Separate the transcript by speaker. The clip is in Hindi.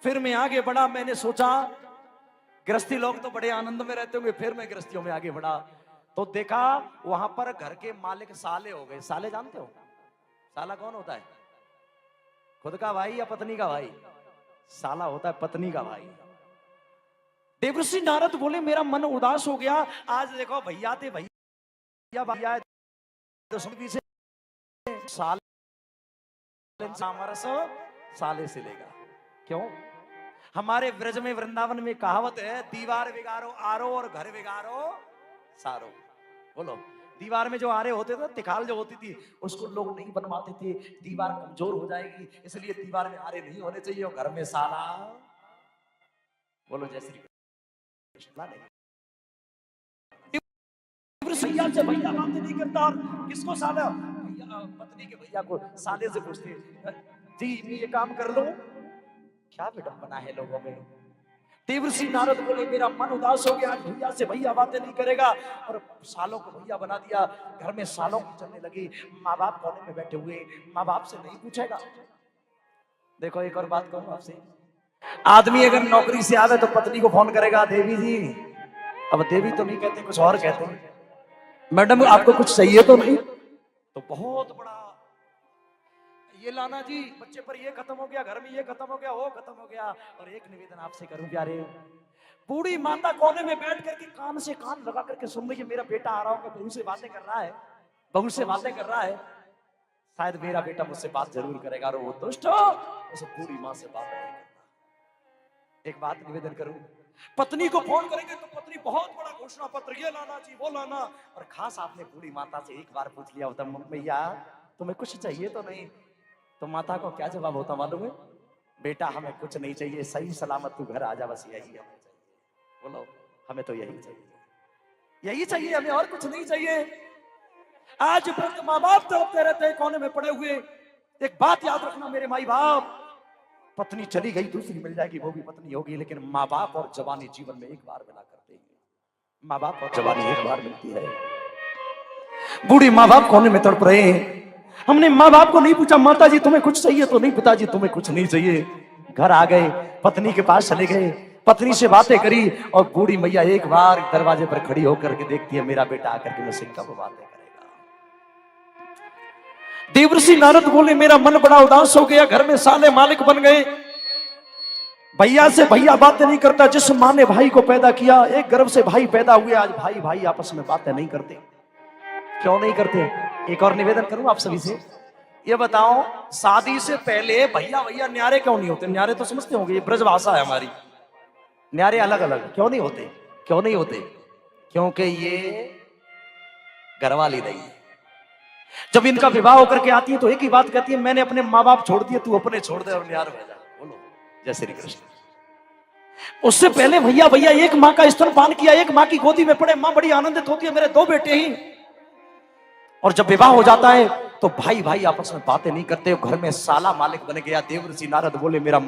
Speaker 1: फिर मैं आगे बढ़ा, मैंने सोचा गृहस्थी लोग तो बड़े आनंद में रहते होंगे, फिर मैं गृहस्थियों में आगे बढ़ा तो देखा वहां पर घर के मालिक साले हो गए। साले जानते हो साला कौन होता है? खुद का भाई या पत्नी का भाई? साला होता है पत्नी का भाई। देवर्षि नारद बोले मेरा मन उदास हो गया, आज देखो भैया थे भैया भैया से साले साले से लेगा क्यों? हमारे ब्रज में वृंदावन में कहावत है, दीवार बिगाड़ो आरो और घर बिगाड़ो सारो। बोलो, दीवार में जो आरे होते थे, तिखाल जो होती थी, उसको लोग नहीं बनवाते थे, दीवार कमजोर हो जाएगी, इसलिए दीवार में आरे नहीं होने चाहिए और घर में साला। बोलो जय श्री कृष्ण। भैया से भैया बातें नहीं करता, और किसको साला? पत्नी के भैया को साले से पूछते जी मैं ये काम कर लूं? क्या विडंबना है लोगों में। देवर्षि नारद बोले मेरा मन उदास हो गया, भैया से भैया बातें नहीं करेगा और सालों को भैया बना दिया। घर में सालों की चलने लगी, माँ बाप कोने में बैठे हुए, माँ बाप से नहीं पूछेगा। देखो एक और बात कहूं आपसे, आदमी अगर नौकरी से आवे तो पत्नी को फोन करेगा, देवी जी। अब देवी तो नहीं कहते, कुछ और कहते हैं, मैडम आपको कुछ चाहिए तो नहीं? तो बहुत बड़ा ये लाना जी, बच्चे पर ये खत्म हो गया, घर में ये खत्म हो गया, वो खत्म हो गया। और एक निवेदन आपसे करूं प्यारे, बूढ़ी माता कोने में बैठ करके कान से कान लगा करके सुन रही है, मेरा बेटा आ रहा होगा, बहू से बातें कर रहा है, बहू से बातें कर रहा है, शायद मेरा बेटा मुझसे बात जरूर करेगा। और वो दुष्ट उस बूढ़ी माँ से बात नहीं करता। एक बात निवेदन करूं, पत्नी को फोन करेंगे तो पत्नी बहुत बड़ा घोषणा पत्र, ये लाना जी वो लाना। और खास आपने बूढ़ी माता से एक बार पूछ लिया होता, मैया तुम्हें कुछ चाहिए तो नहीं? तो माता को क्या जवाब होता मालूम है? बेटा हमें कुछ नहीं चाहिए, सही सलामत तू घर आ जा, बस यही हमें चाहिए। बोलो, हमें तो यही चाहिए, यही चाहिए, हमें और कुछ नहीं चाहिए। आज माँ बाप तड़पते रहते हैं कोने में पड़े हुए। एक बात याद रखना मेरे माई बाप, पत्नी चली गई दूसरी मिल जाएगी, वो भी पत्नी होगी, लेकिन माँ बाप और जवानी जीवन में एक बार मिला करते हैं। माँ बाप और जवानी एक बार मिलती है। बूढ़ी माँ बाप कोने में तड़प रहे हैं। हमने माँ बाप को नहीं पूछा, माता जी तुम्हें कुछ चाहिए तो नहीं? पिताजी तुम्हें कुछ नहीं चाहिए। घर आ गए, पत्नी के पास चले गए, पत्नी से बातें करी और बूढ़ी मैया एक बार दरवाजे पर खड़ी होकर के देखती है, मेरा बेटा आकर के मुझसे कब बातें करेगा। देवर्षि नारद बोले मेरा मन बड़ा उदास हो गया, घर में साले मालिक बन गए, भैया से भैया बातें नहीं करता। जिस माँ ने भाई को पैदा किया, एक गर्भ से भाई पैदा हुए, आज भाई भाई आपस में बातें नहीं करते। क्यों नहीं करते? एक और निवेदन करूं आप सभी से, ये बताओ शादी से पहले भैया भैया न्यारे क्यों नहीं होते? न्यारे तो समझते होंगे, ये ब्रजभाषा है हमारी। न्यारे अलग अलग क्यों नहीं होते? क्यों नहीं होते? क्योंकि ये घरवाली नहीं है। जब इनका विवाह होकर के आती है तो एक ही बात कहती है, मैंने अपने माँ बाप छोड़ दिए, तू अपने छोड़ दे और न्यार भेजा। बोलो जय श्री कृष्ण। उससे पहले भैया भैया एक माँ का स्तनपान किया, एक माँ की गोदी में पड़े, माँ बड़ी आनंदित होती है, मेरे दो बेटे ही। और जब विवाह हो जाता है तो भाई भाई आपस में बातें नहीं करते, घर में साला मालिक बन गया। देवर्षि नारद बोले मेरा